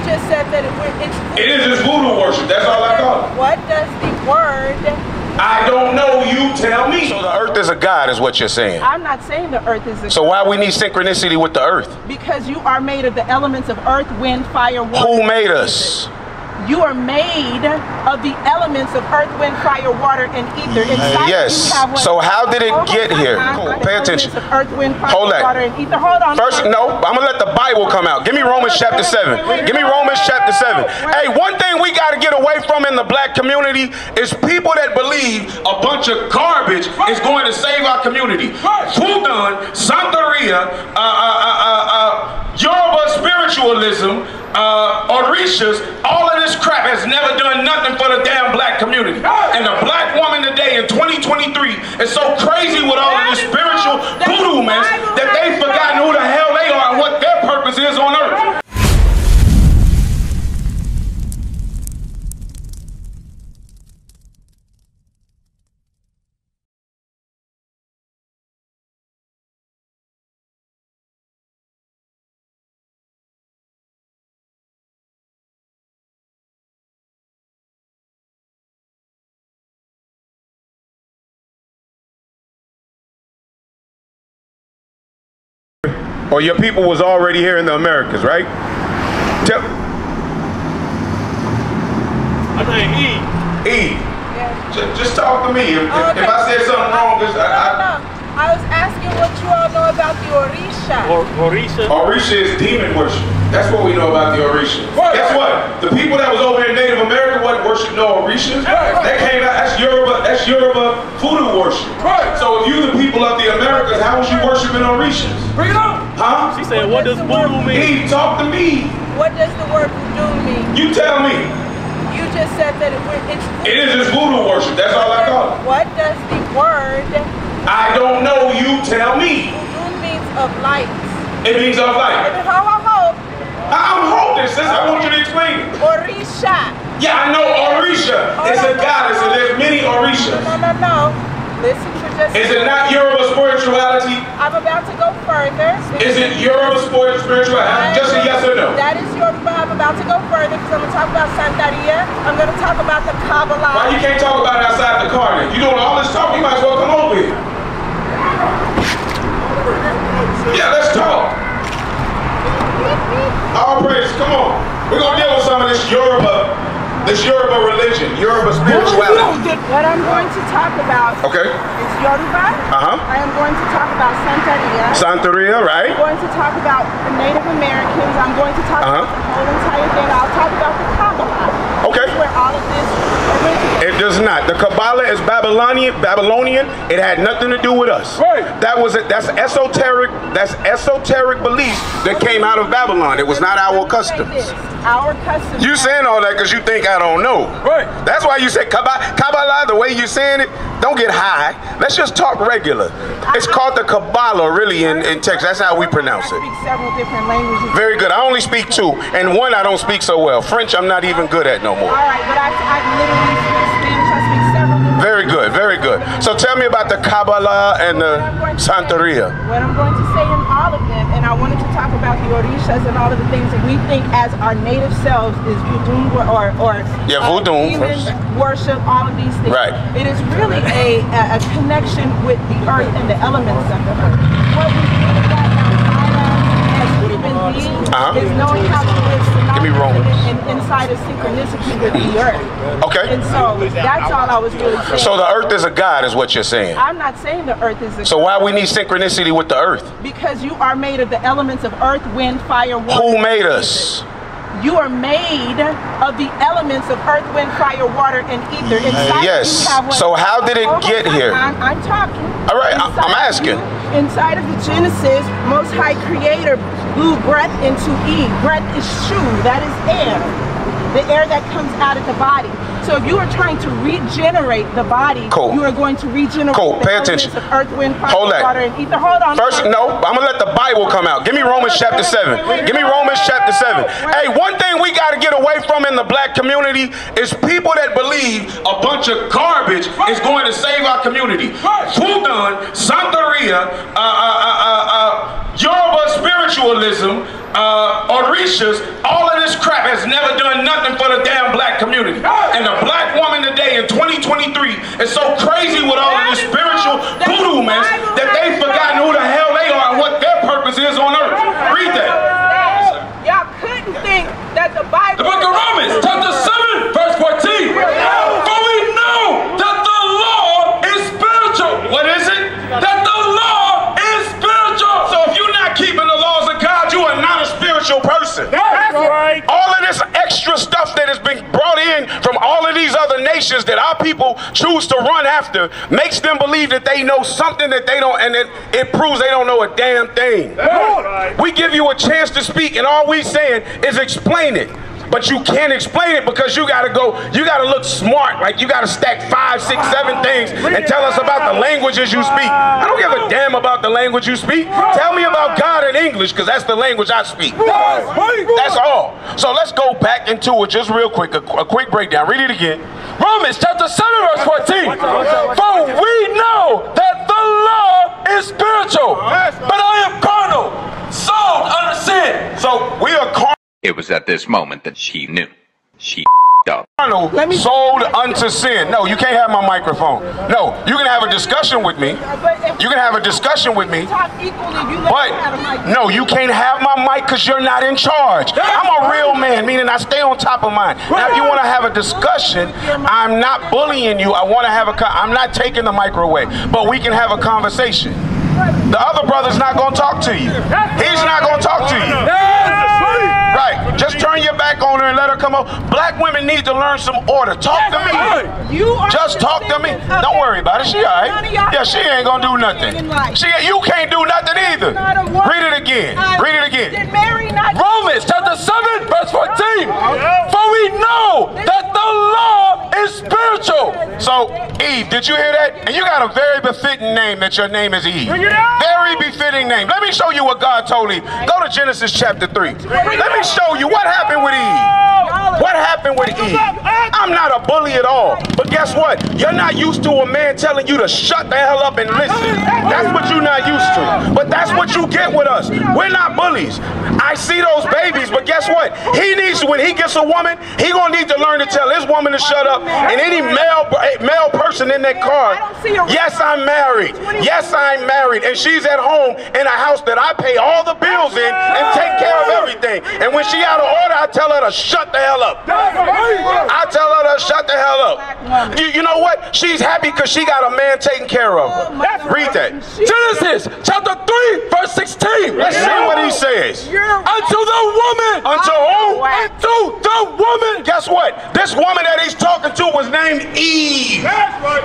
just said that it is just voodoo worship. That's all I call it. What does the word... I don't know. You tell me. So the earth is a god is what you're saying. I'm not saying the earth is a god. So why we need synchronicity with the earth? Because you are made of the elements of earth, wind, fire, water. Who made us? You are made of the elements of earth, wind, fire, water, and ether. Yes. So how did it get here? Cool. Pay attention. Earth, wind, fire, Hold that. water, and ether. Hold on. First, no, I'm going to let the Bible come out. Give me Romans chapter 7. Give me Romans chapter 7. Hey, one thing we got to get away from in the black community is people that believe a bunch of garbage is going to save our community. Fudan, Santeria, Yoruba spiritualism, Orishas, all of this crap has never done nothing for the damn black community. And the black woman today in 2023 is so crazy with all of this spiritual voodoo mess that they've forgotten who the hell they are and what their purpose is on earth. Or your people was already here in the Americas, right? I think E. Yeah. Just talk to me. If I said something wrong, no. I was asking what you all know about the Orisha. Orisha? Orisha is demon worship. That's what we know about the Orisha. Guess what? The people that was over in Native America wasn't worshiping no Orishas. That came out, that's Yoruba voodoo worship. So if you the people of the Americas, how was you worshiping Orishas? Bring it up. Huh? She said, what does voodoo mean? Eve, talk to me. What does the word voodoo mean? You tell me. You just said that it is just voodoo worship. That's all I call it. What does the word... I don't know. You tell me. Voodoo means of light. It means of light. I'm holding, sis. I want you to explain it. Orisha. Yeah, I know Orisha. It's a goddess, and there's many Orishas. No. Listen to just... Is it not Yoruba spirituality? I'm about to go further. Is it Yoruba spirituality? Just a yes or no. That is Yoruba. I'm about to go further because I'm going to talk about Santeria. I'm going to talk about the Kabbalah. Why you can't talk about it outside the car then? You doing all this talk, you might as well come over here. Yeah, let's talk. All praise, come on. We're going to deal with some of this Yoruba religion, Yoruba spirituality. What I'm going to talk about is Yoruba. I am going to talk about Santeria. Santeria, right? I'm going to talk about the Native Americans. I'm going to talk about the whole entire thing. I'll talk about the Kabbalah. Okay. This is where all of this originates. It does not. The Kabbalah is Babylonian. It had nothing to do with us. Right. That's esoteric beliefs that came out of Babylon. It was not our customs. Our customs. You saying all that because you think I don't know. Right. That's why you say Kabbalah, the way you saying it, don't get high. Let's just talk regular. It's called the Kabbalah, really, in text. That's how we pronounce it. I speak several different languages. Very good. I only speak 2, and 1 I don't speak so well. French I'm not even good at no more. All right, but I literally speak Spanish. I speak several different Very good, very good. So tell me about the Kabbalah and the Santeria. What I'm going to say in all of them, and I wanted to talk about the Orishas and all of the things that we think as our native selves is voodoo or voodoo worship, all of these things. Right. It is really a connection with the earth and the elements of the earth. What we really got as human beings is knowing how to live inside of synchronicity with the earth. Okay. And so that's all I was really saying. So the earth is a god is what you're saying. I'm not saying the earth is a god. So why we need synchronicity with the earth? Because you are made of the elements of earth, wind, fire, water. Who made us? You are made of the elements of earth, wind, fire, water, and ether. Yes. So how did it get here? I'm talking. All right, I'm asking. Inside of the Genesis, Most High Creator blew breath into Eve. Breath is shu, that is air. The air that comes out of the body. So if you are trying to regenerate the body, you are going to regenerate the elements of earth, wind, fire, water, and ether. Hold on. First, no, I'm going to let the Bible come out. Give me Romans chapter 7. Give me Romans chapter 7. Hey, one thing we got to get away from in the black community is people that believe a bunch of garbage is going to save our community. Fudan, Santeria, Yoruba spiritualism, Orishas, all of this this crap has never done nothing for the damn black community. And the black woman today in 2023 is so crazy with all of this spiritual voodoo mess that they've forgotten who the hell they are and what their purpose is on earth. Read that. Y'all couldn't think that the Bible... The book of Romans, chapter 7, verse 14. For we know that the law is spiritual. What is it? That the law is spiritual. So if you're not keeping the laws of God, you are not a spiritual person. That's right. All of this extra stuff that has been brought in from all of these other nations that our people choose to run after makes them believe that they know something that they don't, and it proves they don't know a damn thing. Right. We give you a chance to speak, and all we saying is explain it. But you can't explain it because you gotta look smart, like you gotta stack 5, 6, 7 things and tell us about the languages you speak. I don't give a damn about the language you speak. Tell me about God in English, because that's the language I speak. That's all. So let's go back into it just real quick, a quick breakdown. Read it again. Romans chapter 7, verse 14. For we know that the law is spiritual, but I am carnal, sold under sin. So we are carnal. It was at this moment that she knew. She up. Sold unto sin. No, you can't have my microphone. No, you can have a discussion with me. You can have a discussion with me. But no, you can't have my mic because you're not in charge. I'm a real man, meaning I stay on top of mine. Now, if you want to have a discussion, I'm not bullying you. I want to have I'm not taking the mic away, but we can have a conversation. The other brother's not going to talk to you. He's not going to talk to you. Right. Just turn your back on her and let her come up. Black women need to learn some order. Talk to me. Just talk to me. Don't worry about it. She all right. Yeah, she ain't going to do nothing. You can't do nothing either. Read it again. Read it again. Romans chapter 7, verse 14. For we know that the law is spiritual. So, Eve, did you hear that? And you got a very befitting name that your name is Eve. Very befitting name. Let me show you what God told Eve. Go to Genesis chapter 3. Let me show you what happened with Eve. What happened with Eve? I'm not a bully at all. But guess what? You're not used to a man telling you to shut the hell up and listen. That's what you're not used to. But that's what you get with us. We're not bullies. I see those babies, but guess what? He needs, when he gets a woman, he gonna need to learn to tell his woman to shut up. And any male person in that car, yes, I'm married. Yes, I'm married. And she's at home in a house that I pay all the bills in and take care of everything. And when she out of order, I tell her to shut the hell up. I tell her to shut the hell up. You know what? She's happy because she got a man taking care of her. Read that. Genesis chapter 3, verse 16. Let's see what he says. Unto the woman. Unto who? Unto the woman. Guess what? This woman that he's talking to was named Eve.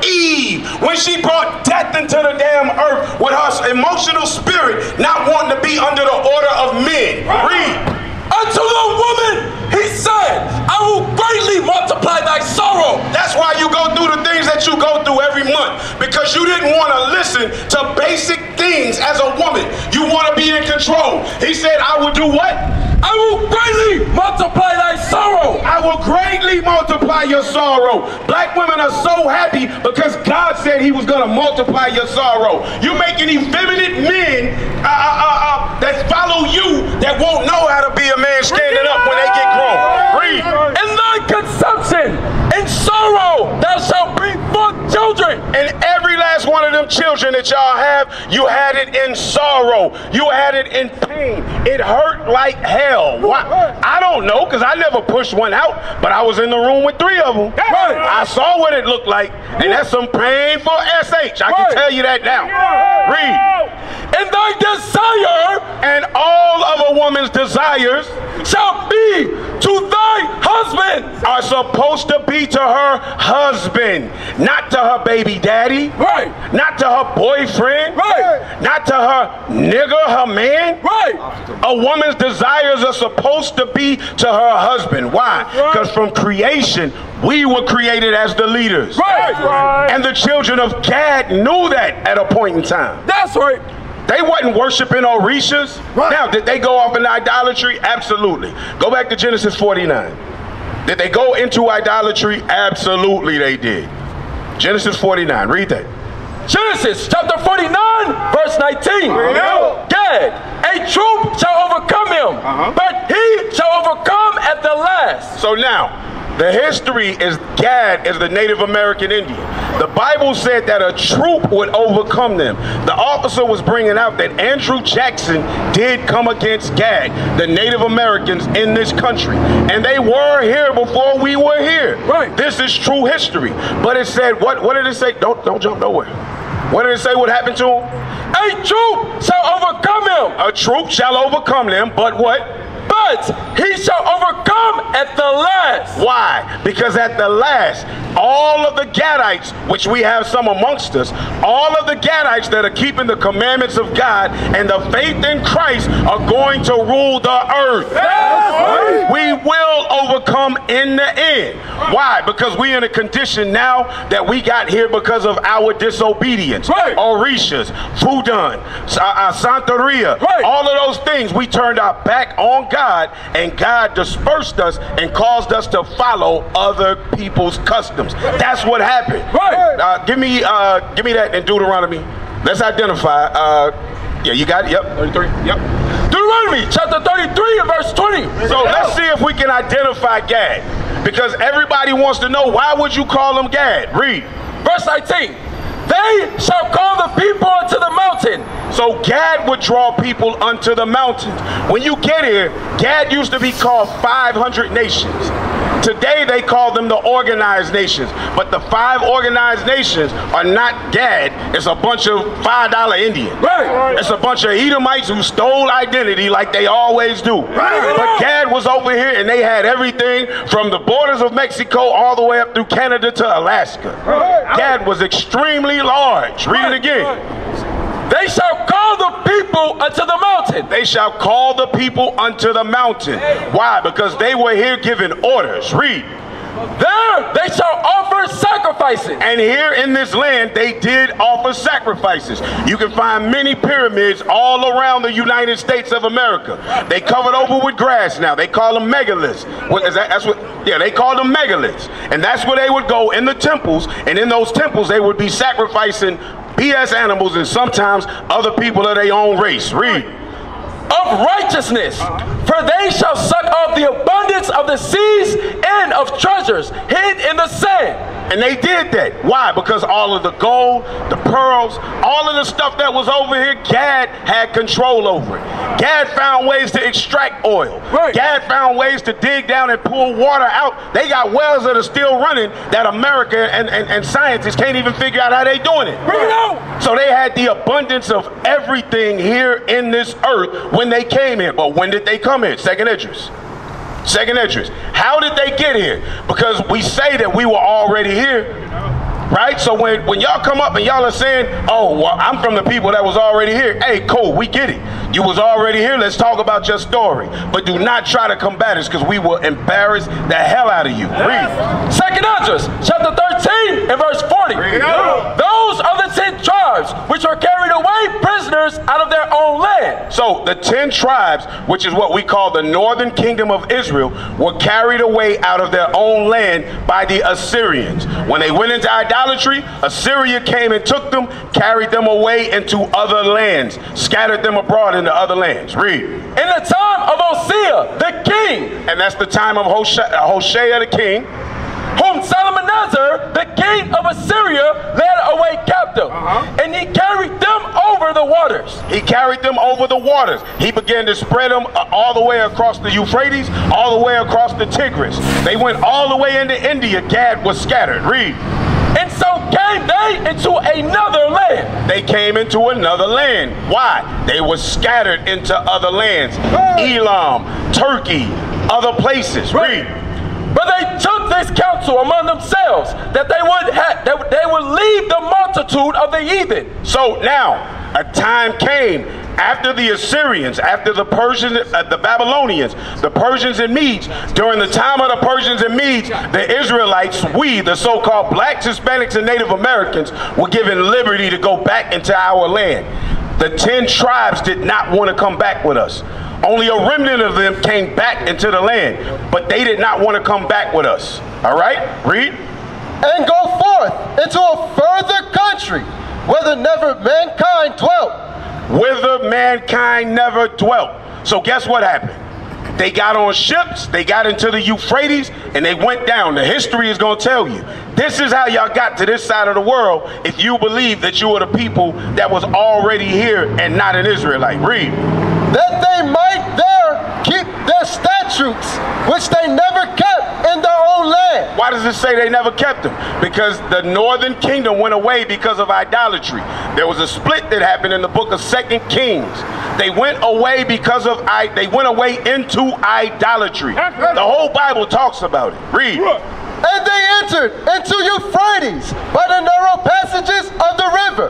Eve. When she brought death into the damn earth with her emotional spirit, not wanting to be under the order of men. Read. Unto the woman, he said, I will greatly multiply thy sorrow. That's why you go through the things that you go through every month, because you didn't want to listen to basic things as a woman. You want to be in control. He said, I will do what? I will greatly multiply thy sorrow. I will greatly multiply your sorrow. Black women are so happy because God said he was going to multiply your sorrow. You making effeminate men that follow you that won't know how to be a man standing up when they get grown. Read. In thy conception, in sorrow, thou shalt bring forth children. And every last one of them children that y'all have, you had it in sorrow. You had it in pain. It hurt like hell. Why? I don't know, because I never pushed one out, but I was in the room with 3 of them. I saw what it looked like, and that's some painful SH. I can tell you that now. Read. And thy desire, and all of a woman's desires, shall be to thy husband. Are supposed to be to her husband, not to her baby daddy, right? Not to her boyfriend, right? Not to her nigga, her man, right? A woman's desires are supposed to be to her husband. Why? Because from creation, we were created as the leaders. Right. And the children of Gad knew that at a point in time. That's right. They wasn't worshiping Orishas. Right. Now, did they go off in idolatry? Absolutely. Go back to Genesis 49. Did they go into idolatry? Absolutely they did. Genesis 49. Read that. Genesis chapter 49, verse 19. Gad, a troop shall overcome him, but he shall overcome at So now, the history is Gad is the Native American Indian. The Bible said that a troop would overcome them. The officer was bringing out that Andrew Jackson did come against Gad, the Native Americans in this country. And they were here before we were here. Right. This is true history. But it said, what did it say? Don't jump nowhere. What did it say what happened to him? A troop shall overcome him. A troop shall overcome them, but what? But he shall overcome at the last. Why? Because at the last, all of the Gadites, which we have some amongst us, all of the Gadites that are keeping the commandments of God and the faith in Christ are going to rule the earth. Yes. We will overcome in the end. Why? Because we in a condition now that we got here because of our disobedience. Right. Orishas, Fudan, Santeria, right. All of those things, we turned our back on God, and God dispersed us and caused us to follow other people's customs. That's what happened. Right. Give me that in Deuteronomy. Let's identify. Yeah, you got it. Yep. 33. Yep. Deuteronomy chapter 33 and verse 20. So let's see if we can identify Gad, because everybody wants to know, why would you call him Gad? Read. Verse 19. They shall call the people unto the mountain. So Gad would draw people unto the mountains. When you get here, Gad used to be called 500 nations. Today they call them the organized nations. But the 5 organized nations are not Gad. It's a bunch of $5 Indians. Right. It's a bunch of Edomites who stole identity like they always do. Right. But Gad was over here, and they had everything from the borders of Mexico all the way up through Canada to Alaska. Right. Gad was extremely large. Read it again. Right. They shall call the people unto the mountain. They shall call the people unto the mountain. Why? Because they were here giving orders. Read. There they shall offer sacrifices. And here in this land, they did offer sacrifices. You can find many pyramids all around the United States of America. They covered over with grass now. They call them megaliths. They call them megaliths. And that's where they would go in the temples. And in those temples, they would be sacrificing BS animals and sometimes other people of their own race. Read. Of righteousness, for they shall suck off the abundance of the seas and of treasures hid in the sand. And they did that. Why? Because all of the gold, the pearls, all of the stuff that was over here, Gad had control over it. Gad found ways to extract oil. Right. Gad found ways to dig down and pull water out. They got wells that are still running that America and scientists can't even figure out how they doing it. Bring it out. So they had the abundance of everything here in this earth when they came here. But when did they come here? Second Idris. Second Idris. How did they get here? Because we say that we were already here, right? So when y'all come up and y'all are saying, oh, well, I'm from the people that was already here. Hey, cool, we get it. You was already here. Let's talk about your story. But do not try to combat us, because we will embarrass the hell out of you. Read. Second Idris, chapter 13 and verse 40. Those are the 10 tribes which were carried away prisoners out of their own land. So the 10 tribes, which is what we call the northern kingdom of Israel, were carried away out of their own land by the Assyrians. When they went into idolatry, Assyria came and took them, carried them away into other lands, scattered them abroad into other lands. Read. In the time of Hosea the king, And that's the time of Hoshea the king, whom Salmanasar the king of Assyria led away captive, and he carried them over the waters. He carried them over the waters. He began to spread them all the way across the Euphrates, all the way across the Tigris. They went all the way into India. Gad was scattered. Read. And so came they into another land. They came into another land. Why? They were scattered into other lands. Elam, Turkey, other places. Read. But they took this counsel among themselves, that they would leave the multitude of the heathen. So now, a time came after the Assyrians, after the Persians, the Babylonians, the Persians and Medes. During the time of the Persians and Medes, the Israelites, we, the so-called blacks, Hispanics, and Native Americans, were given liberty to go back into our land. The 10 tribes did not want to come back with us. Only a remnant of them came back into the land, but they did not want to come back with us. All right, read. And go forth into a further country, whither never mankind dwelt. Whither mankind never dwelt. So guess what happened? They got on ships, they got into the Euphrates, and they went down. The history is going to tell you. This is how y'all got to this side of the world if you believe that you are the people that was already here and not an Israelite. Read. That they might there keep their statutes, which they never kept in their own land. Why does it say they never kept them? Because the northern kingdom went away because of idolatry. There was a split that happened in the book of 2 Kings. They went away because of they went away into idolatry. The whole Bible talks about it. Read. And they entered into Euphrates by the narrow passages of the river.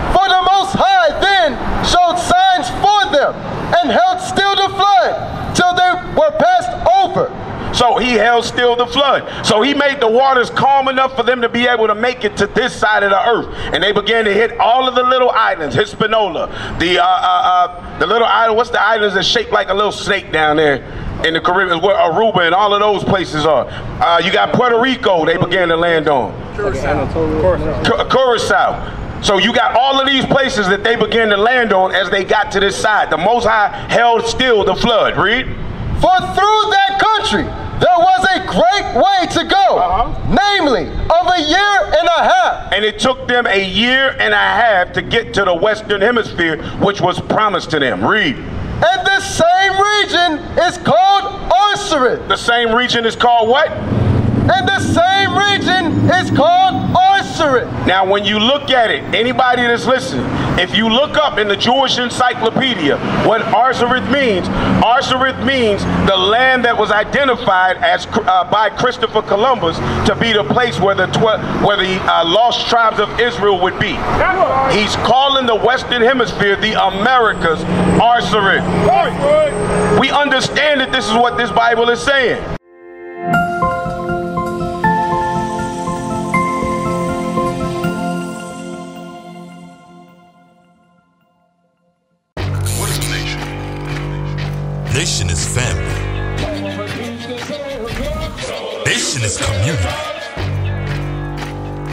For the Most High then showed signs for them and held still the flood till they were passed over. So he held still the flood. So he made the waters calm enough for them to be able to make it to this side of the earth. And they began to hit all of the little islands, Hispaniola, the little island, what's the islands that's shaped like a little snake down there in the Caribbean, where Aruba and all of those places are. You got Puerto Rico they began to land on. Curacao. So you got all of these places that they began to land on as they got to this side. The Most High held still the flood. Read. For through that country there was a great way to go, namely of a year and a half. And it took them a year and a half to get to the Western Hemisphere, which was promised to them. Read. And the same region is called Arsarit. The same region is called what? And the same region is called Arsarit. Now, when you look at it, anybody that's listening, if you look up in the Jewish Encyclopedia what Arsarit means the land that was identified as by Christopher Columbus to be the place where the lost tribes of Israel would be. He's calling the Western Hemisphere, the Americas, Arsarit. We understand that this is what this Bible is saying. Nation is family. Nation is community.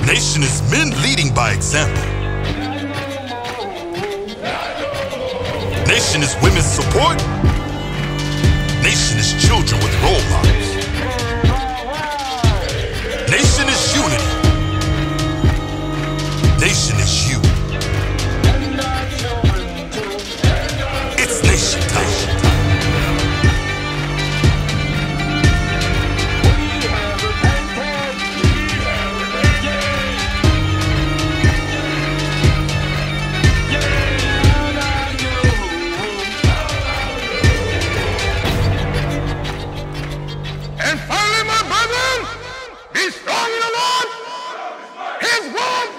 Nation is men leading by example. Nation is women's support. Nation is children with role models. Nation is unity. Nation is you. It's nation time. Be strong in the Lord. His word